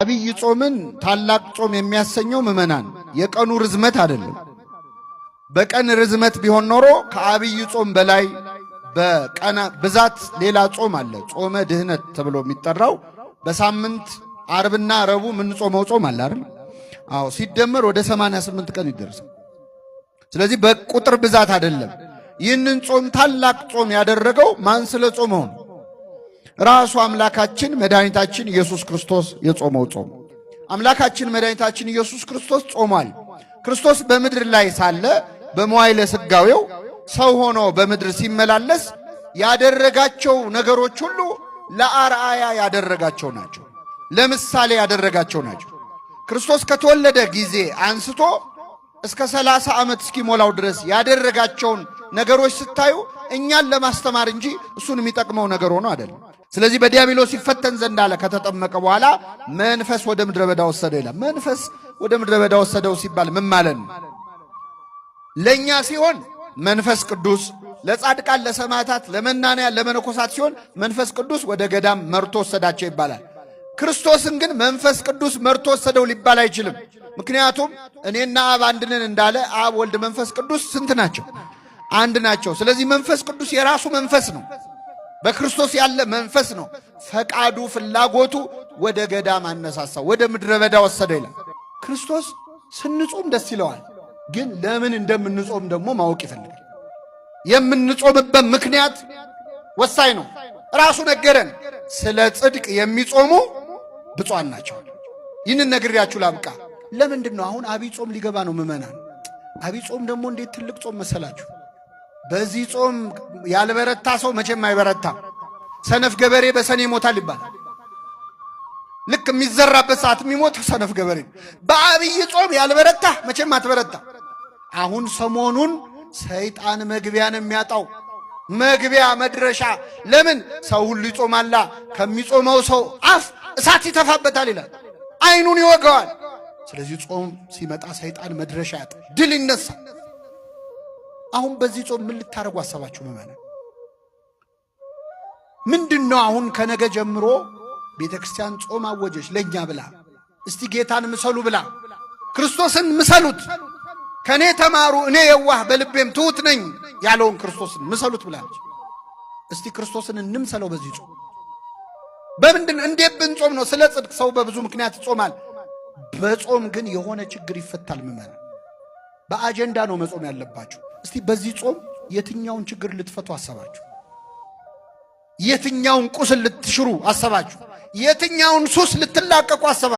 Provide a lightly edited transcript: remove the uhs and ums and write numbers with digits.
አብይ ጾምን ታላቅ ጾም የሚያሰኘው ምዕመናን የቀኑ ርዝመት አይደለም። በቀን ርዝመት ቢሆን ኖሮ ከአብይ ጾም በላይ በቀና ብዛት ሌላ ጾም አለ። ጾመ ድህነት ተብሎ የሚጠራው በሳምንት አርብና ረቡዕ ምን ጾመው ጾም አለ አይደል? አዎ፣ ሲደመር ወደ 88 ቀን ይደርሳል። ስለዚህ በቁጥር ብዛት አይደለም። ይህንን ጾም ታላቅ ጾም ያደረገው ማን ስለ ጾመው ነው? ራሱ አምላካችን መድኃኒታችን ኢየሱስ ክርስቶስ የጾመው ጾም። አምላካችን መድኃኒታችን ኢየሱስ ክርስቶስ ጾሟል። ክርስቶስ በምድር ላይ ሳለ በመዋዕለ ሥጋዌው ሰው ሆኖ በምድር ሲመላለስ ያደረጋቸው ነገሮች ሁሉ ለአርአያ ያደረጋቸው ናቸው፣ ለምሳሌ ያደረጋቸው ናቸው። ክርስቶስ ከተወለደ ጊዜ አንስቶ እስከ 30 ዓመት እስኪሞላው ድረስ ያደረጋቸውን ነገሮች ስታዩ እኛን ለማስተማር እንጂ እሱን የሚጠቅመው ነገር ሆኖ አይደለም። ስለዚህ በዲያብሎስ ሲፈተን ዘንድ አለ ከተጠመቀ በኋላ መንፈስ ወደ ምድረ በዳ ወሰደው ይላል። መንፈስ ወደ ምድረ በዳ ወሰደው ሲባል ምን ማለት ነው? ለኛ ሲሆን መንፈስ ቅዱስ፣ ለጻድቃን፣ ለሰማዕታት፣ ለመናንያን፣ ለመነኮሳት ሲሆን መንፈስ ቅዱስ ወደ ገዳም መርቶ ወሰዳቸው ይባላል። ክርስቶስን ግን መንፈስ ቅዱስ መርቶ ወሰደው ሊባል አይችልም። ምክንያቱም እኔና አብ አንድ ነን እንዳለ አብ፣ ወልድ፣ መንፈስ ቅዱስ ስንት ናቸው? አንድ ናቸው። ስለዚህ መንፈስ ቅዱስ የራሱ መንፈስ ነው። በክርስቶስ ያለ መንፈስ ነው። ፈቃዱ ፍላጎቱ ወደ ገዳም አነሳሳው፣ ወደ ምድረ በዳ ወሰደ ይላል። ክርስቶስ ስንጾም ደስ ይለዋል። ግን ለምን እንደምንጾም ደግሞ ማወቅ ይፈልጋል። የምንጾምበት ምክንያት ወሳኝ ነው። ራሱ ነገረን። ስለ ጽድቅ የሚጾሙ ብፁዓን ናቸው። ይህንን ነግሬያችሁ ላብቃ። ለምንድን ነው አሁን አብይ ጾም ሊገባ ነው ምዕመናን? አብይ ጾም ደግሞ እንዴት ትልቅ ጾም መሰላችሁ? በዚህ ጾም ያልበረታ ሰው መቼም አይበረታ። ሰነፍ ገበሬ በሰኔ ይሞታል ይባላል። ልክ የሚዘራበት ሰዓት የሚሞት ሰነፍ ገበሬ። በአብይ ጾም ያልበረታ መቼም አትበረታ። አሁን ሰሞኑን ሰይጣን መግቢያን የሚያጣው መግቢያ መድረሻ። ለምን ሰው ሁሉ ይጾማላ? ከሚጾመው ሰው አፍ እሳት ይተፋበታል ይላል፣ አይኑን ይወገዋል። ስለዚህ ጾም ሲመጣ ሰይጣን መድረሻ ያጣ፣ ድል ይነሳል። አሁን በዚህ ጾም ምን ልታረጉ አሰባችሁ ምዕመናን? ምንድነው አሁን ከነገ ጀምሮ ቤተክርስቲያን ጾም አወጀች ለኛ ብላ። እስቲ ጌታን ምሰሉ ብላ፣ ክርስቶስን ምሰሉት፣ ከኔ ተማሩ እኔ የዋህ በልቤም ትሑት ነኝ ያለውን ክርስቶስን ምሰሉት ብላለች። እስቲ ክርስቶስን እንምሰለው በዚህ ጾም። በምንድን እንዴት ብንጾም ነው? ስለ ጽድቅ ሰው በብዙ ምክንያት ይጾማል። በጾም ግን የሆነ ችግር ይፈታል ምዕመናን። በአጀንዳ ነው መጾም ያለባችሁ። እስቲ በዚህ ጾም የትኛውን ችግር ልትፈቱ አሰባችሁ? የትኛውን ቁስል ልትሽሩ አሰባችሁ? የትኛውን ሱስ ልትላቀቁ አሰባችሁ?